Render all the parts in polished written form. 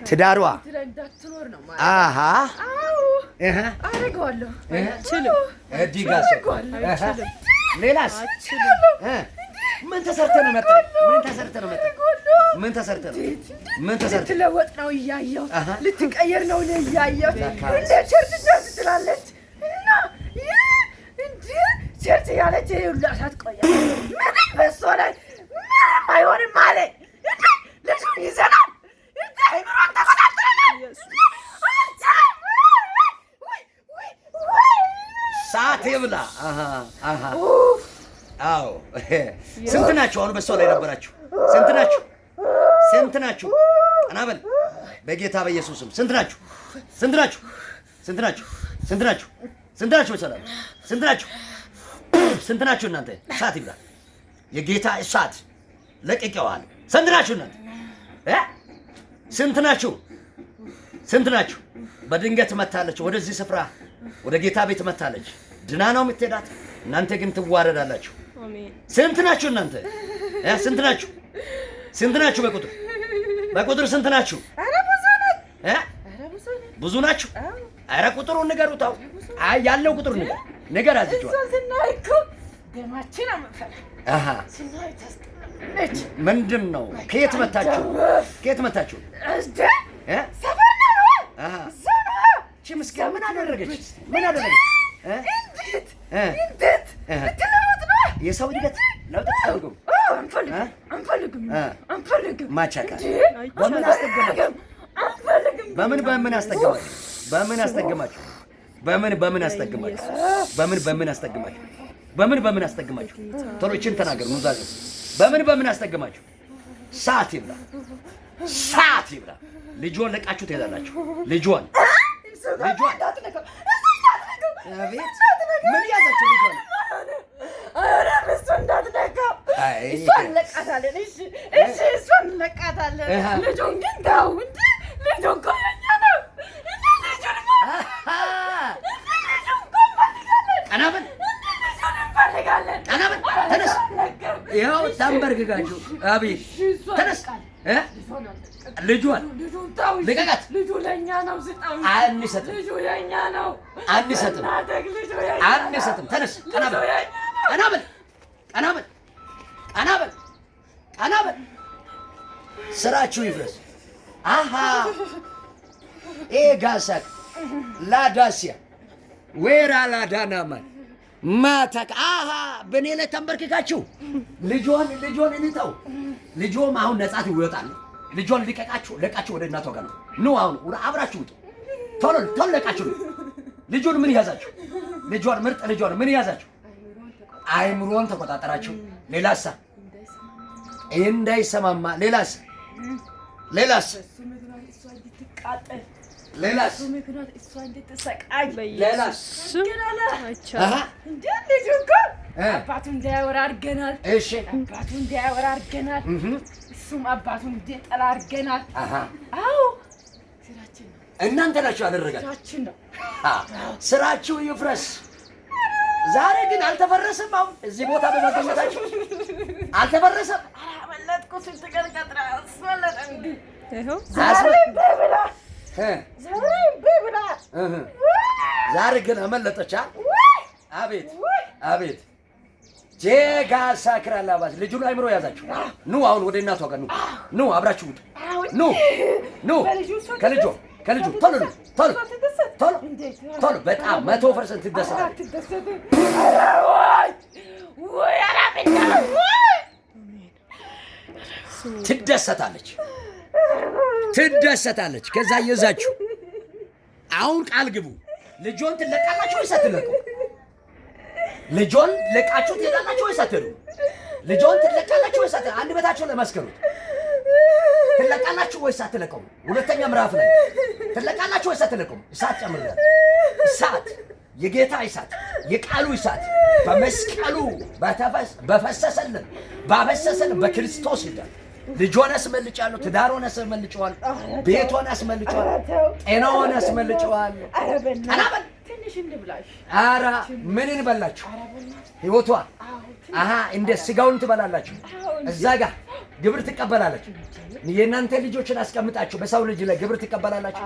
ትዳሯ አሃ አረጋለሁ ዲጋስ ሌላስ ምን ተሰርተ ነው መጣ? ምን ተሰርተ ልትለወጥ ነው እያየሁ ልትቀየር ነው እያየሁ እንደ ቸርች ቸርች ትላለች እና እንደ ቸርች ያለች ሁሉ አትቆየ ምን በሷ ላይ አይሆንም አለ ልጅ ይዘናል አይምሮን ተቆጣጥረናል ሰዓት ይብላ አዎ ስንት ናችሁ አሁን በሷ ላይ ነበራችሁ ስንት ናችሁ አናበል በጌታ በኢየሱስም ስንት ናችሁ ሰላም ስንት ናችሁ እናንተ ሰዓት ይብላ የጌታ ሰዓት ለቅቄዋል ስንት ናችሁ እናንተ ስንት ናችሁ በድንገት መታለች ወደዚህ ስፍራ ወደ ጌታ ቤት መታለች ድና ነው የምትሄዳት እናንተ ግን ትዋረዳላችሁ አሜን ስንት ናችሁ እናንተ ስንት ናችሁ በቁጥር ስንት ናችሁ ብዙ ናችሁ አረ ቁጥሩን ንገሩታው አይ ያለው ቁጥር ነገር አዝጇል ስናይኩ ደማችን አመፈለ ምንድነው ከየት መታችሁ ሰፈር ነው ምስኪን ምን አደረገች እንዴት የሰው እድገት ለውጥ ታውቁም አንፈልግም ማቻካ በምን አስተገማችሁ ቶሎ እቺን ተናገሩ ኑዛዜ በምን አስተገማችሁ ሰዓት ይብላ ልጆን ለቃችሁ ትሄዳላችሁ ልጆን አቤት ምን ያዛችሁ ልጆን አረ እሱ እንዳትነካው እሷን ለቃታለን እሺ እሷን ለቃታለን ልጆን ግን ተው እንዴ ልጆን እኮ የእኛ ነው ቀናበል ተነስ ይኸው ታንበርግጋችሁ አቤት ተነስ ልጇን ልቀቃት ልጁ ለእኛ ነው ስጠው አንሰጥም ልጁ የእኛ ነው አንሰጥም ተነስ ቀናበል ስራችሁ ይፍረስ አሃ ጋሳክ ላዳሲያ ወራ ላዳናማን ማታክ አሃ በኔ ላይ ተንበርክካችሁ ልጆን እንተው ልጆም አሁን ነጻት ይወጣል ልጆን ለቃችሁ ወደ እናቷ ጋር ነው አሁን አብራችሁ ውጡ ቶሎ ለቃችሁ ልጆን ምን ያዛችሁ ምርጥ ልጆን ምን ያዛችሁ አይምሮን ተቆጣጣራችሁ ሌላሳ እንዳይሰማማ ሌላስ ሌላስ አባቱ እንዳያወራ አድርገናል እሺ አባቱ እንዳያወራ አድርገናል እሱም አባቱ እንዲጠላ አድርገናል አዎ ስራችን ነው እናንተ ናችሁ ያደረጋችሁ ስራችን ነው ስራችሁ ይፍረስ ዛሬ ግን አልተፈረሰም አሁን እዚህ ቦታ በመገኘታችሁ አልተፈረሰም አመለጥኩ ስንት ቀን ቀጥራ አስመለጠን ይሄው ዛሬ ግን አመለጠች አቤት ጄጋ ሳክራላባስ ልጁን አይምሮ ያዛችሁ ኑ አሁን ወደ እናቷ ጋር ኑ አብራችሁ ውጡ ከልጁ ቶሎ በጣም 100% ትደሰታለች ከዛ ይዛችሁ አሁን ቃል ግቡ ልጆን ትለቃላችሁ ወይስ አትለቁ ልጆን ለቃችሁ ትሄዳላችሁ ወይስ አትሄዱ ልጆን ትለቃላችሁ ወይስ አትሄዱ አንድ በታችሁ ለመስከሩት ትለቃላችሁ ወይስ አትለቁ ሁለተኛ ምዕራፍ ላይ ትለቃላችሁ ወይስ አትለቁ እሳት ጨምራለሁ እሳት የጌታ እሳት የቃሉ እሳት በመስቀሉ ባፈሰሰልን በክርስቶስ ይላል ልጆን አስመልጫለሁ ትዳሮን አስመልጫለሁ ቤቶን አስመልጫለሁ ጤናውን አስመልጫለሁ አናበል ትንሽ እንብላሽ አራ ምን እንበላችሁ ህይወቷ አሃ እንደ ስጋውን ትበላላችሁ እዛ ጋር ግብር ትቀበላለች። የእናንተ ልጆችን አስቀምጣችሁ በሰው ልጅ ላይ ግብር ትቀበላላችሁ።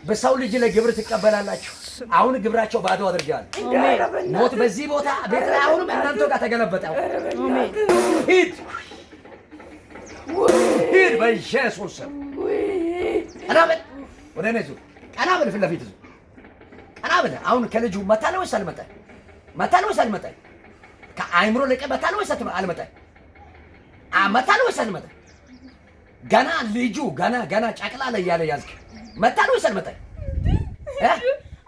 በሰው ልጅ ላይ ግብር ትቀበላላችሁ። አሁን ግብራቸው ባዶ አድርገዋል። ሞት በዚህ ቦታ ቤት ላይ አሁንም እናንተ ጋር ተገለበጠው። ሂድ ሂድ በኢየሱስ ስም። ቀና በል ወደ እኔ ዙር። ቀና በል ፊት ለፊት ዙር። ቀና በል። አሁን ከልጁ መታለ ወይስ አልመጣ? መታለ ወይስ አልመጣ? ከአይምሮ ለቀ መታለ ወይስ አልመጣ? መታለ ወይስ አልመጣ? ገና ልጁ ገና ጨቅላ ላይ ያለ ያዝክ። መታለ ወይስ አልመጣ?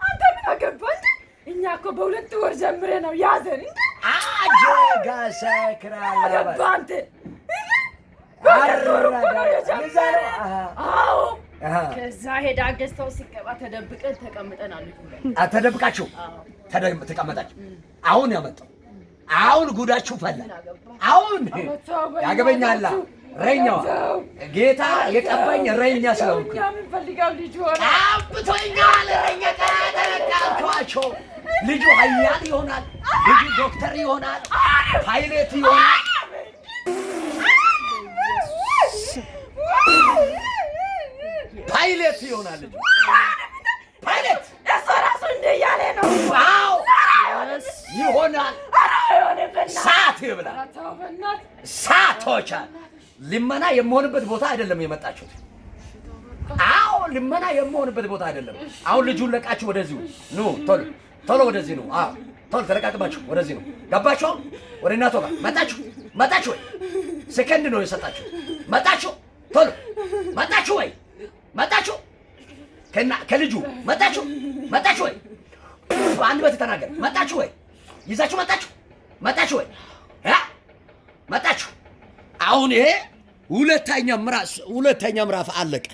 አንተ ምን አገባህ? እኛ እኮ በሁለት ወር ጀምሬ ነው ያዘን። አጀጋ ሰክራላ ባንተ ከዛ ሄዳ ገዝተው ሲገባ ተደብቀን ተቀምጠናል። ተደብቃችሁ ተቀመጣችሁ። አሁን ያመጣው አሁን ጉዳችሁ ፈላ። አሁን ያገበኛላ እረኛዋ ጌታ የቀባኝ እረኛ ስለሆንኩ ቀብቶኛል። እረኛ ተነቃልኳቸው። ልጁ ኃያል ይሆናል። ልጁ ዶክተር ይሆናል። ፓይሌት ይሆናል። ፓይለት ይሆናል። ልጅ ፓይለት እሱ ራሱ እንደ እያለ ነው። ዋው ይሆናል። ሳት ይብላል። ሳቶቻ ልመና የምሆንበት ቦታ አይደለም የመጣችሁት። አዎ ልመና የምሆንበት ቦታ አይደለም። አሁን ልጁን ለቃችሁ ወደዚሁ ኑ። ቶሎ ወደዚህ ነው። አዎ ቶሎ ተለቃቅባችሁ ወደዚህ ነው። ገባችሁ? ወደ እናቶ ጋር መጣችሁ ወይ? ሰከንድ ነው የሰጣችሁ። መጣችሁ ቶሎ መጣችሁ ወይ? መጣችሁ ከልጁ መጣችሁ ወይ? አንድ በት ተናገር። መጣችሁ ወይ? ይዛችሁ መጣችሁ ወይ? መጣችሁ። አሁን ይሄ ሁለተኛ ምዕራፍ አለቀ።